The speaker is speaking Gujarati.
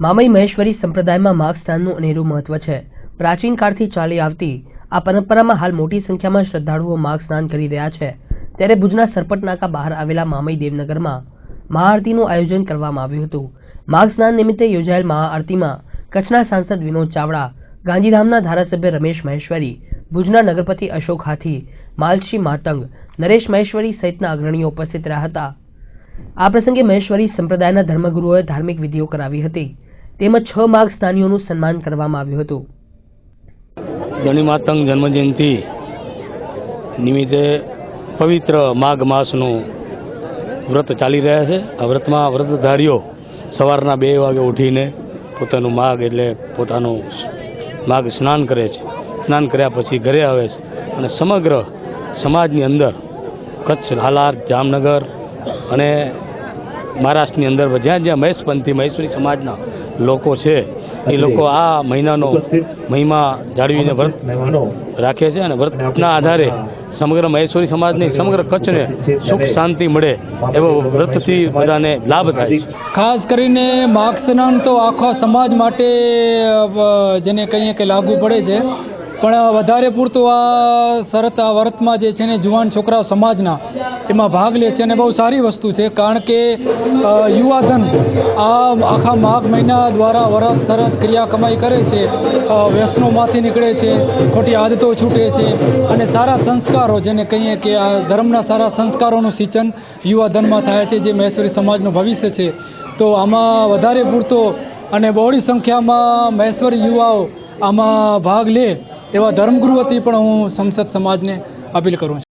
મામઈ મહેશ્વરી સંપ્રદાયમાં માઘ સ્નાનનું અનેરું મહત્વ છે। પ્રાચીન કાળથી ચાલી આવતી આ પરંપરામાં હાલ મોટી સંખ્યામાં શ્રદ્ધાળુઓ માઘ સ્નાન કરી રહ્યા છે। ત્યારે ભુજના સરપટ નાકા બહાર આવેલા મામઈ દેવનગરમાં મહાઆરતીનું આયોજન કરવામાં આવ્યું હતું। માઘ સ્નાન નિમિત્તે યોજાયેલ મહાઆરતીમાં કચ્છના સાંસદ વિનોદ ચાવડા, ગાંધીધામના ધારાસભ્ય રમેશ મહેશ્વરી, ભુજના નગરપતિ અશોક હાથી, માલશ્રી માતંગ, નરેશ મહેશ્વરી સહિતના અગ્રણીઓ ઉપસ્થિત રહ્યા હતા। આ પ્રસંગે મહેશ્વરી સંપ્રદાયના ધર્મગુરુઓએ ધાર્મિક વિધિઓ કરાવી હતી તેમજ 6 માઘ સ્નાનીઓનું સન્માન કરવામાં આવ્યું હતું। ધણી માતંગ જન્મજયંતિ નિમિત્તે પવિત્ર માઘ માસનું વ્રત ચાલી રહ્યા છે। આ વ્રતમાં વ્રતધારીઓ સવારના 2 વાગે ઉઠીને પોતાનું માઘ એટલે પોતાનું માઘ સ્નાન કરે છે। સ્નાન કર્યા પછી ઘરે આવે છે અને સમગ્ર સમાજની અંદર કચ્છ, હાલાર, જામનગર અને મહારાષ્ટ્રની અંદર જ્યાં જ્યાં મહેશપંથી મહેશ્વરી સમાજના લોકો છે એ લોકો આ મહિનાનો મહિમા જાળવીને વ્રત રાખે છે અને વ્રતના આધારે સમગ્ર મહેશ્વરી સમાજને સમગ્ર કચ્છને સુખ શાંતિ મળે એવો વ્રતથી બધાને લાભ થાય। ખાસ કરીને માઘ સ્નાન તો આખા સમાજ માટે જેને કહીએ કે લાગુ પડે છે, પણ વધારે પૂરતું આ વ્રતમાં જે છે ને જુવાન છોકરાઓ સમાજના એમાં ભાગ લે છે અને બહુ સારી વસ્તુ છે, કારણ કે યુવાધન આ આખા માઘ મહિના દ્વારા વ્રત તરત ક્રિયા કમાઈ કરે છે, વ્યસનોમાંથી નીકળે છે, ખોટી આદતો છૂટે છે અને સારા સંસ્કારો જેને કહીએ કે આ ધર્મના સારા સંસ્કારોનું સિંચન યુવાધનમાં થાય છે, જે મહેશ્વરી સમાજનું ભવિષ્ય છે। તો આમાં વધારે પૂરતો અને બહોળી સંખ્યામાં મહેશ્વરી યુવાઓ આમાં ભાગ લે એવા ધર્મગુરુ વતી પણ હું સંસદ સમાજને અપીલ કરું છું।